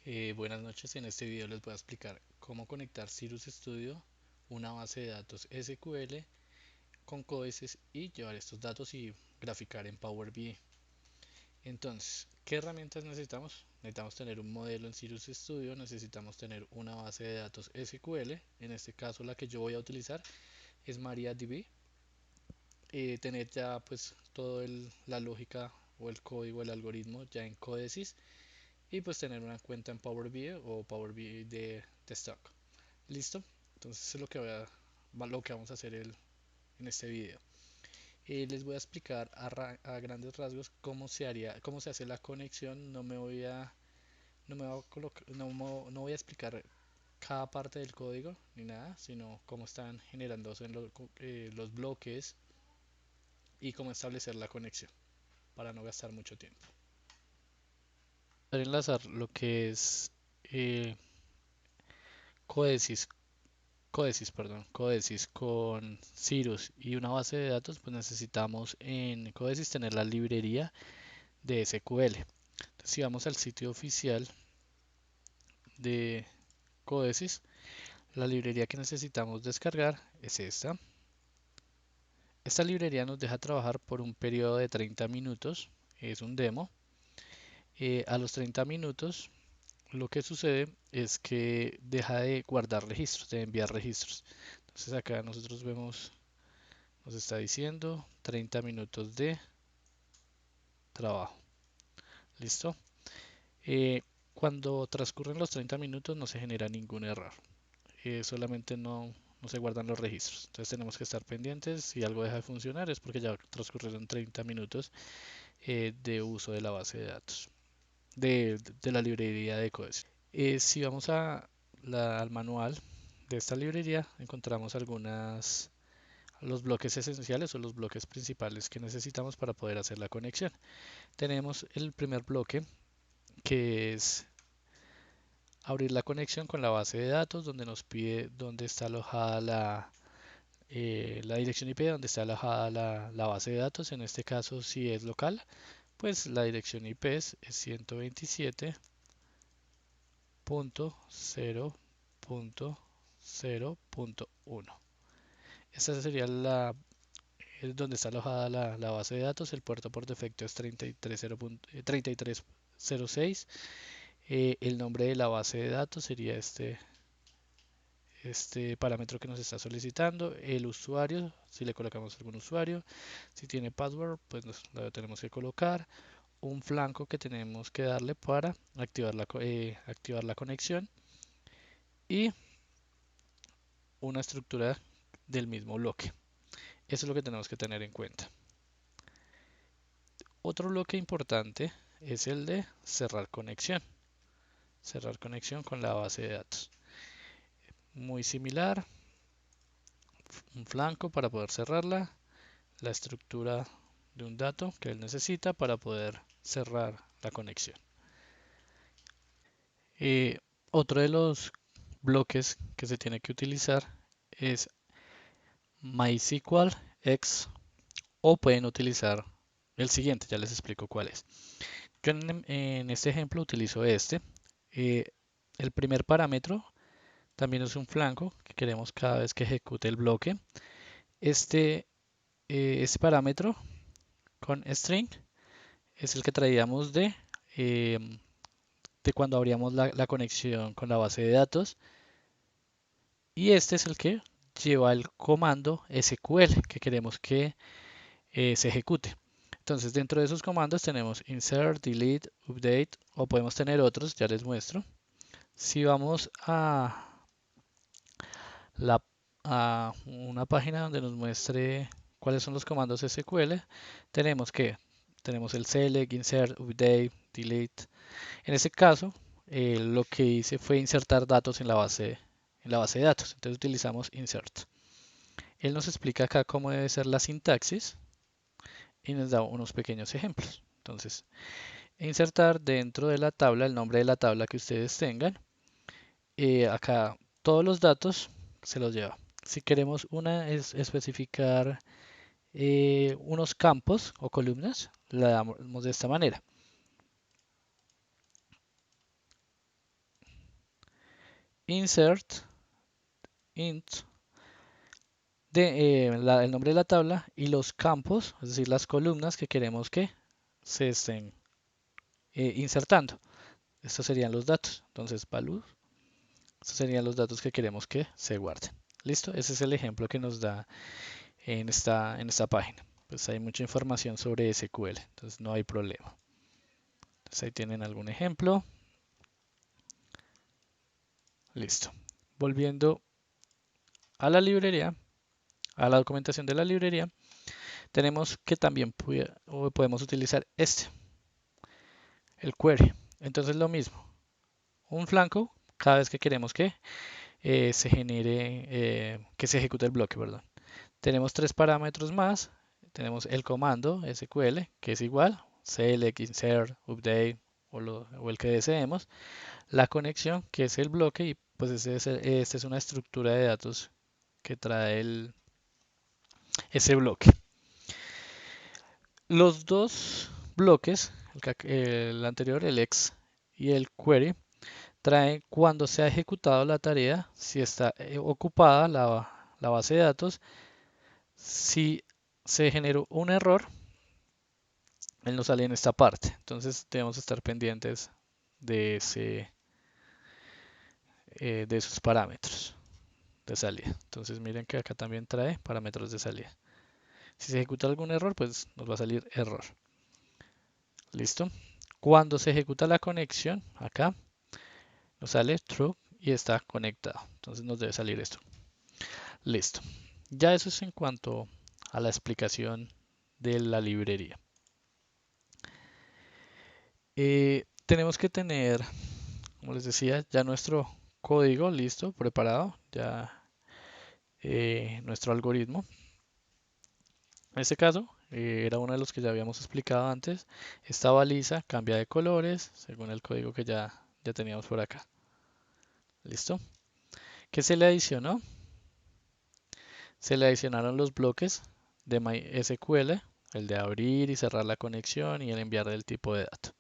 Buenas noches, en este video les voy a explicar cómo conectar Cirrus Studio, una base de datos SQL con códices y llevar estos datos y graficar en Power BI. Entonces, ¿qué herramientas necesitamos? Necesitamos tener un modelo en Cirrus Studio, necesitamos tener una base de datos SQL, en este caso la que yo voy a utilizar es MariaDB, tener ya pues toda la lógica o el código, el algoritmo ya en códices y pues tener una cuenta en Power BI o Power BI de stock. ¿Listo? Entonces es lo que vamos a hacer en este video. Les voy a explicar a grandes rasgos cómo se hace la conexión. No me voy a no voy a explicar cada parte del código ni nada, sino cómo están generándose los bloques y cómo establecer la conexión para no gastar mucho tiempo. Para enlazar lo que es eh, Codesis Codesis con Cirrus y una base de datos, pues necesitamos en Codesis tener la librería de SQL. Entonces, si vamos al sitio oficial de Codesis, la librería que necesitamos descargar es esta. Esta librería nos deja trabajar por un periodo de 30 minutos, es un demo. A los 30 minutos lo que sucede es que deja de guardar registros, de enviar registros. Entonces acá nosotros vemos, nos está diciendo 30 minutos de trabajo. ¿Listo? Eh, Cuando transcurren los 30 minutos no se genera ningún error. Solamente no se guardan los registros. Entonces tenemos que estar pendientes. Si algo deja de funcionar es porque ya transcurrieron 30 minutos de uso de la base de datos, de la librería de codes. Si vamos al manual de esta librería, encontramos los bloques esenciales o los bloques principales que necesitamos para poder hacer la conexión. Tenemos el primer bloque, que es abrir la conexión con la base de datos, donde nos pide dónde está alojada la dirección IP, donde está alojada la base de datos. En este caso, si es local, pues la dirección IP es 127.0.0.1. Esta sería es donde está alojada la base de datos. El puerto por defecto es 3306. El nombre de la base de datos sería este parámetro que nos está solicitando. El usuario, si le colocamos algún usuario. Si tiene password, pues lo tenemos que colocar. Un flanco que tenemos que darle para activar la conexión. Y una estructura del mismo bloque. Eso es lo que tenemos que tener en cuenta. Otro bloque importante es el de cerrar conexión. Cerrar conexión con la base de datos. Muy similar, un flanco para poder cerrarla, la estructura de un dato que él necesita para poder cerrar la conexión. Eh, Otro de los bloques que se tiene que utilizar es MySQL X, o pueden utilizar el siguiente, ya les explico cuál es. Yo en este ejemplo utilizo este. Eh, el primer parámetro también es un flanco que queremos cada vez que ejecute el bloque. Este parámetro con string es el que traíamos eh, de cuando abríamos la conexión con la base de datos. Y este es el que lleva el comando SQL que queremos que se ejecute. Entonces dentro de esos comandos tenemos insert, delete, update o podemos tener otros, ya les muestro. Si vamos la, a una página donde nos muestre cuáles son los comandos SQL, tenemos el select, insert, update, delete. En este caso, lo que hice fue insertar datos en la base de datos. Entonces utilizamos insert. Él nos explica acá cómo debe ser la sintaxis y nos da unos pequeños ejemplos. Entonces, insertar dentro de la tabla el nombre de la tabla que ustedes tengan. Acá todos los datos se los lleva. Si queremos especificar unos campos o columnas, la damos de esta manera. insert int el nombre de la tabla y los campos, es decir, las columnas que queremos que se estén insertando. Estos serían los datos. Entonces, value, estos serían los datos que queremos que se guarden. ¿Listo? Ese es el ejemplo que nos da en esta página. Pues hay mucha información sobre SQL, entonces no hay problema. Entonces ahí tienen algún ejemplo. Listo. Volviendo a la librería, a la documentación de la librería, tenemos que también podemos utilizar el query. Entonces lo mismo, un flanco cada vez que queremos que se genere, que se ejecute el bloque, perdón. Tenemos tres parámetros más. Tenemos el comando SQL, que es igual, select, insert, update o el que deseemos. La conexión, que es el bloque, y pues esta es una estructura de datos que trae ese bloque. Los dos bloques, el anterior, el ex y el query, traen cuando se ha ejecutado la tarea, si está ocupada la base de datos, si se generó un error, él nos sale en esta parte. Entonces debemos estar pendientes de, de esos parámetros de salida. Entonces miren que acá también trae parámetros de salida. Si se ejecuta algún error, pues nos va a salir error. ¿Listo? Cuando se ejecuta la conexión, acá nos sale true y está conectado. Entonces nos debe salir esto. Listo. Ya eso es en cuanto a la explicación de la librería. Tenemos que tener, como les decía, ya nuestro código listo, preparado, ya nuestro algoritmo. En este caso, era uno de los que ya habíamos explicado antes. Esta baliza cambia de colores según el código que ya teníamos por acá. ¿Listo? ¿Qué se le adicionó? Se le adicionaron los bloques de MySQL, el de abrir y cerrar la conexión y el enviar del tipo de dato.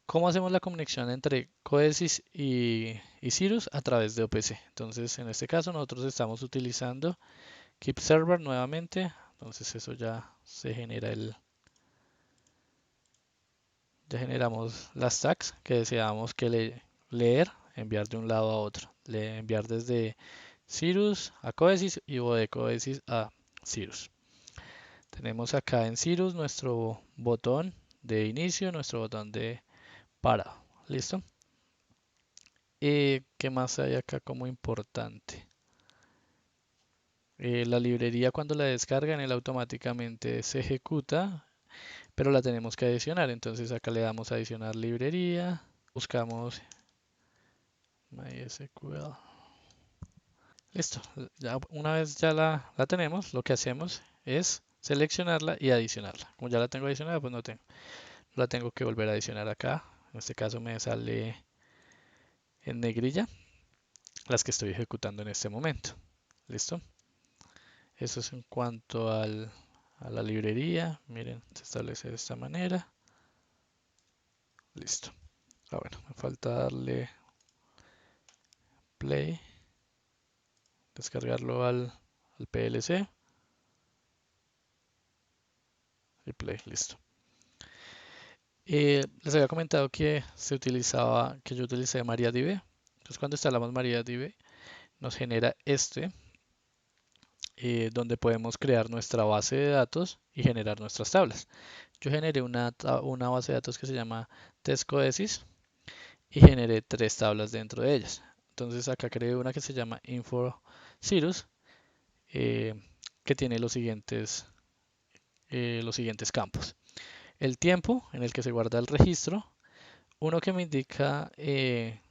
¿Cómo hacemos la conexión entre Codesys y Cirrus? A través de OPC. Entonces, en este caso, nosotros estamos utilizando Keep Server nuevamente. Entonces, eso ya se genera ya generamos las tags que deseamos leer, enviar de un lado a otro. Enviar desde Cirrus a Codesys y de Codesys a Cirrus. Tenemos acá en Cirrus nuestro botón de inicio, nuestro botón de parado. ¿Listo? ¿Qué más hay acá como importante? La librería cuando la descargan, él automáticamente se ejecuta, pero la tenemos que adicionar. Entonces acá le damos a adicionar librería, buscamos MySQL. Listo. Ya, una vez ya la tenemos, lo que hacemos es seleccionarla y adicionarla. Como ya la tengo adicionada, pues no la tengo que volver a adicionar acá. En este caso me sale en negrilla las que estoy ejecutando en este momento. ¿Listo? Eso es en cuanto a la librería. Miren, se establece de esta manera. Listo. Bueno, me falta darle play, descargarlo al PLC y play. Listo. Les había comentado que que yo utilicé MariaDB. Entonces, cuando instalamos MariaDB, nos genera donde podemos crear nuestra base de datos y generar nuestras tablas. Yo generé una base de datos que se llama TestCodesys y generé tres tablas dentro de ellas. Entonces acá creé una que se llama InfoCirrus, eh, que tiene los siguientes campos. El tiempo en el que se guarda el registro, uno que me indica qué,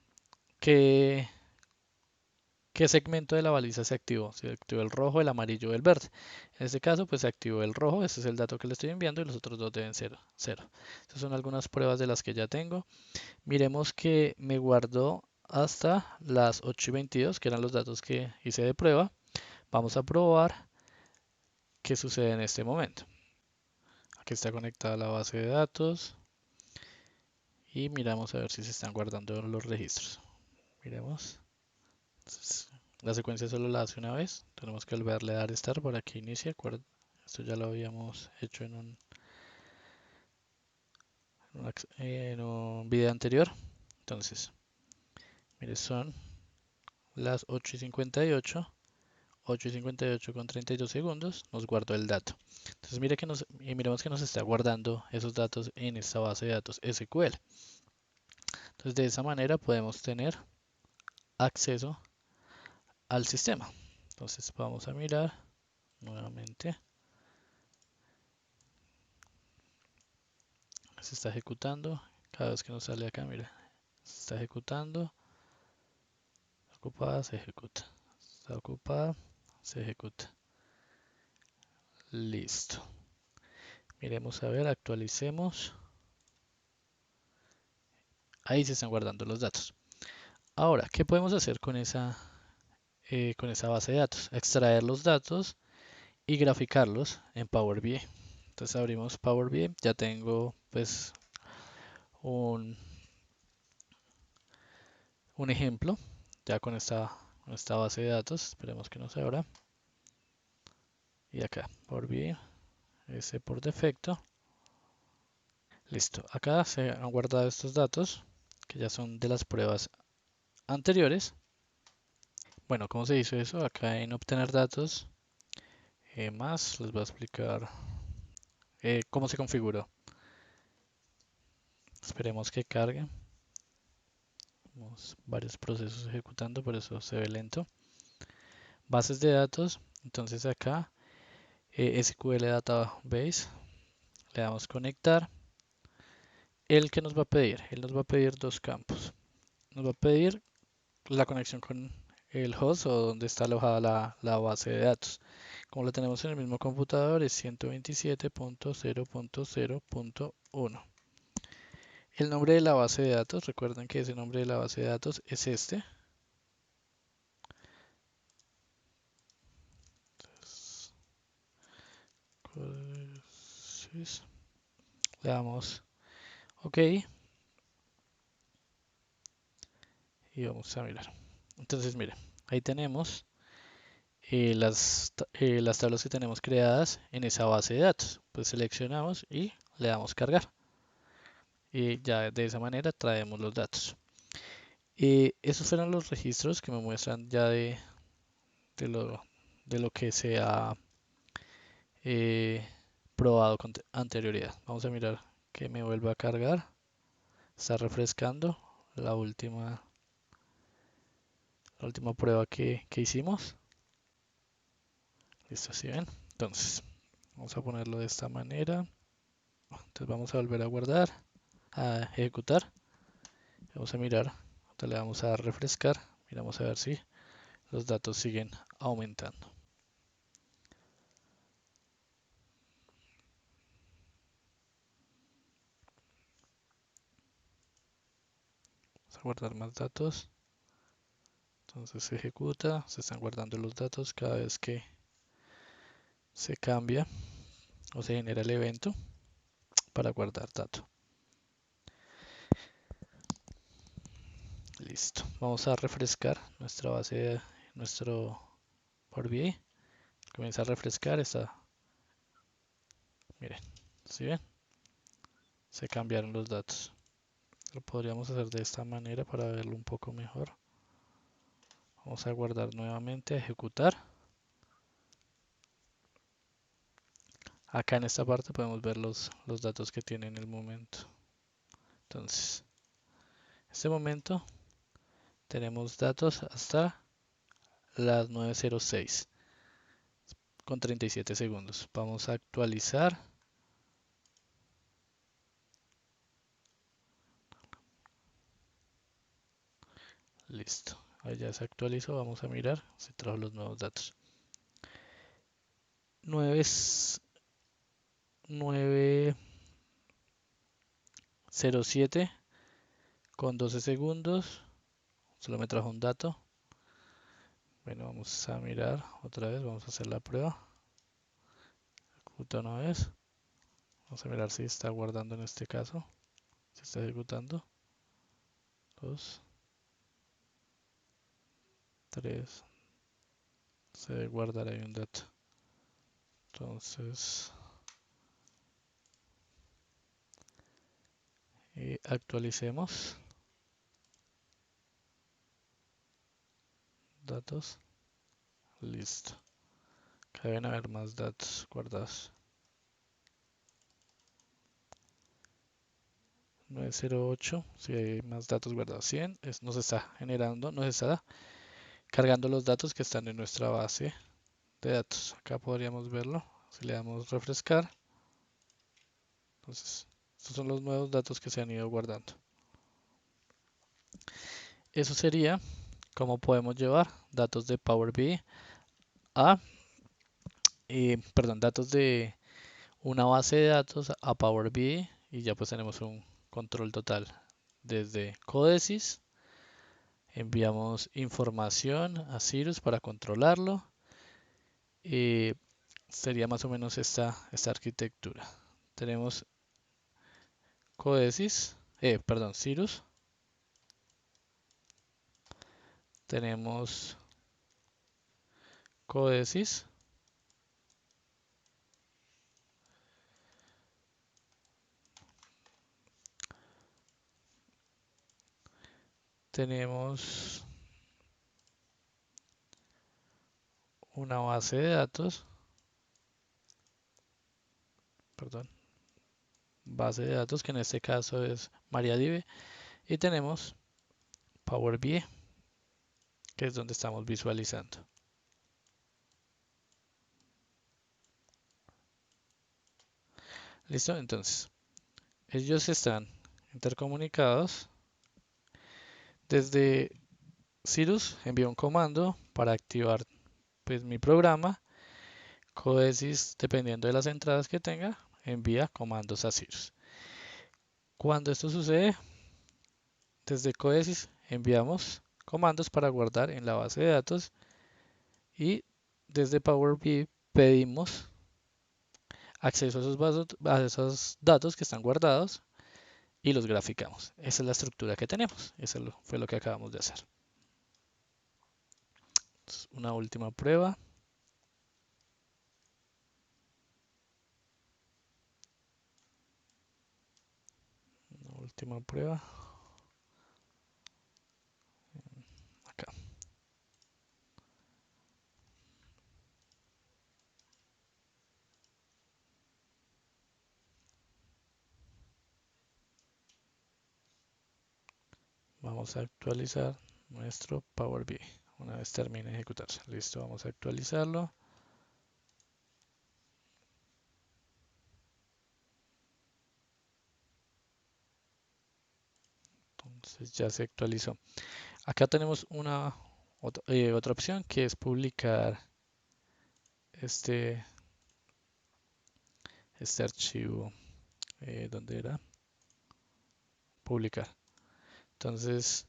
qué segmento de la baliza se activó, si se activó el rojo, el amarillo o el verde. En este caso, pues se activó el rojo, ese es el dato que le estoy enviando y los otros dos deben ser 0. Estas son algunas pruebas de las que ya tengo. Miremos que me guardó hasta las 8:22, que eran los datos que hice de prueba. Vamos a probar qué sucede en este momento. Aquí está conectada la base de datos y miramos a ver si se están guardando los registros. Miremos. Entonces, la secuencia solo la hace una vez. Tenemos que volverle a dar start para que inicie. Esto ya lo habíamos hecho en un video anterior. Entonces, mire, son las 8:58 con 32 segundos, nos guardó el dato. Entonces miremos que nos está guardando esos datos en esta base de datos SQL. Entonces de esa manera podemos tener acceso al sistema. Entonces vamos a mirar nuevamente. Se está ejecutando. Cada vez que nos sale acá, mira, se está ejecutando. Ocupada, se ejecuta. Está ocupada, se ejecuta. Listo. Miremos a ver, actualicemos. Ahí se están guardando los datos. Ahora, ¿qué podemos hacer con esa base de datos? Extraer los datos y graficarlos en Power BI. Entonces abrimos Power BI. Ya tengo pues un, un ejemplo ya con esta base de datos. Esperemos que no se abra. Y acá, Power BI, ese por defecto. Listo. Acá se han guardado estos datos que ya son de las pruebas anteriores. Bueno, ¿cómo se hizo eso? Acá en obtener datos más les voy a explicar cómo se configuró. Esperemos que cargue. Tenemos varios procesos ejecutando, por eso se ve lento. Bases de datos. Entonces acá SQL Database. Le damos conectar. ¿El que nos va a pedir? Él nos va a pedir dos campos. Nos va a pedir la conexión con el host o donde está alojada la base de datos. Como la tenemos en el mismo computador, es 127.0.0.1. El nombre de la base de datos, recuerden que ese nombre de la base de datos es este. Entonces, le damos OK y vamos a mirar. Entonces, mire, ahí tenemos las tablas que tenemos creadas en esa base de datos. Pues seleccionamos y le damos cargar. Y ya de esa manera traemos los datos. Esos fueron los registros que me muestran ya de lo, de lo que se ha eh, probado con anterioridad. Vamos a mirar que me vuelva a cargar. Está refrescando la última prueba que hicimos. Listo, ¿sí ven? Entonces, vamos a ponerlo de esta manera. Entonces vamos a volver a guardar, a ejecutar. Vamos a mirar. Entonces le vamos a dar refrescar. Miramos a ver si los datos siguen aumentando. Vamos a guardar más datos. Entonces se ejecuta, se están guardando los datos cada vez que se cambia o se genera el evento para guardar datos. Listo. Vamos a refrescar nuestra base, nuestro Power BI. Comienza a refrescar. Miren, ¿sí ven? Se cambiaron los datos. Lo podríamos hacer de esta manera para verlo un poco mejor. Vamos a guardar nuevamente, a ejecutar. Acá en esta parte podemos ver los datos que tiene en el momento. Entonces, en este momento tenemos datos hasta las 9:06 con 37 segundos. Vamos a actualizar. Listo. Ahí ya se actualizó. Vamos a mirar si trajo los nuevos datos. 9:07 con 12 segundos. Solo me trajo un dato. Bueno, vamos a mirar otra vez. Vamos a hacer la prueba. Ejecuta una vez. Vamos a mirar si está guardando en este caso. Si está ejecutando. Dos. 3. Se debe guardar ahí un dato. Entonces, actualicemos datos. Listo. Acá deben haber más datos guardados. 908, si hay más datos guardados. 100, nos está generando, nos está cargando los datos que están en nuestra base de datos. Acá podríamos verlo. Si le damos refrescar, entonces estos son los nuevos datos que se han ido guardando. Eso sería cómo podemos llevar datos de Power BI a, perdón, datos de una base de datos a Power BI, y ya pues tenemos un control total. Desde Codesis enviamos información a Cirrus para controlarlo. Sería más o menos esta arquitectura. Tenemos Codesis, perdón, Cirrus. Tenemos Codesis. Tenemos una base de datos, perdón, base de datos que en este caso es MariaDB, y tenemos Power BI, que es donde estamos visualizando. Listo, entonces ellos están intercomunicados. Desde Cirrus envío un comando para activar pues mi programa. Codesis, dependiendo de las entradas que tenga, envía comandos a Cirrus. Cuando esto sucede, desde Codesis enviamos comandos para guardar en la base de datos, y desde Power BI pedimos acceso a esos datos que están guardados y los graficamos. Esa es la estructura que tenemos. Eso fue lo que acabamos de hacer. Entonces, una última prueba. Una última prueba. Acá. Vamos a actualizar nuestro Power BI una vez termine de ejecutarse. Listo, vamos a actualizarlo. Entonces ya se actualizó. Acá tenemos otra opción, que es publicar este archivo. ¿Dónde era? Publicar. Entonces,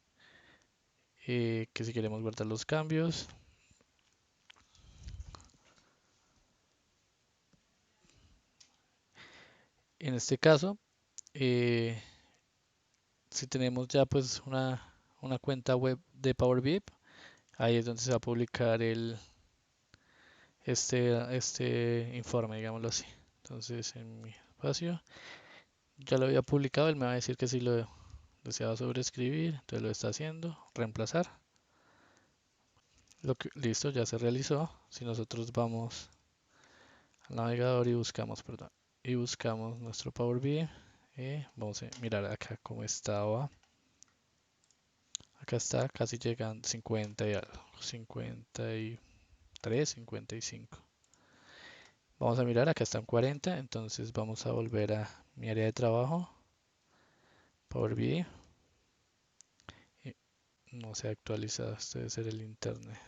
que si queremos guardar los cambios, en este caso, si tenemos ya pues una cuenta web de Power BI, ahí es donde se va a publicar este informe, digámoslo así. Entonces, en mi espacio ya lo había publicado, él me va a decir que si lo deseaba sobreescribir, entonces lo está haciendo, reemplazar. Listo, ya se realizó. Si nosotros vamos al navegador y buscamos, perdón, y buscamos nuestro Power BI, vamos a mirar acá cómo estaba. Acá está casi llegando 50 y algo, 53, 55. Vamos a mirar, acá están 40, entonces vamos a volver a mi área de trabajo, Power BI. No se ha actualizado, este debe ser el internet.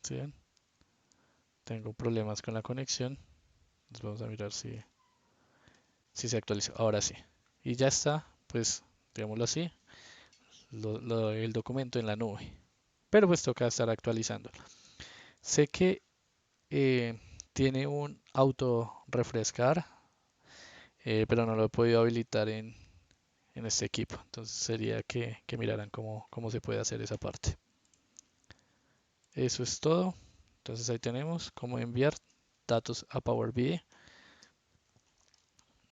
¿Sí ven? Tengo problemas con la conexión. Entonces vamos a mirar si se actualizó. Ahora sí. Y ya está, pues, digámoslo así, el documento en la nube. Pero pues toca estar actualizando. Sé que tiene un auto refrescar, pero no lo he podido habilitar en en este equipo. Entonces sería que miraran cómo se puede hacer esa parte. Eso es todo. Entonces ahí tenemos cómo enviar datos a Power BI.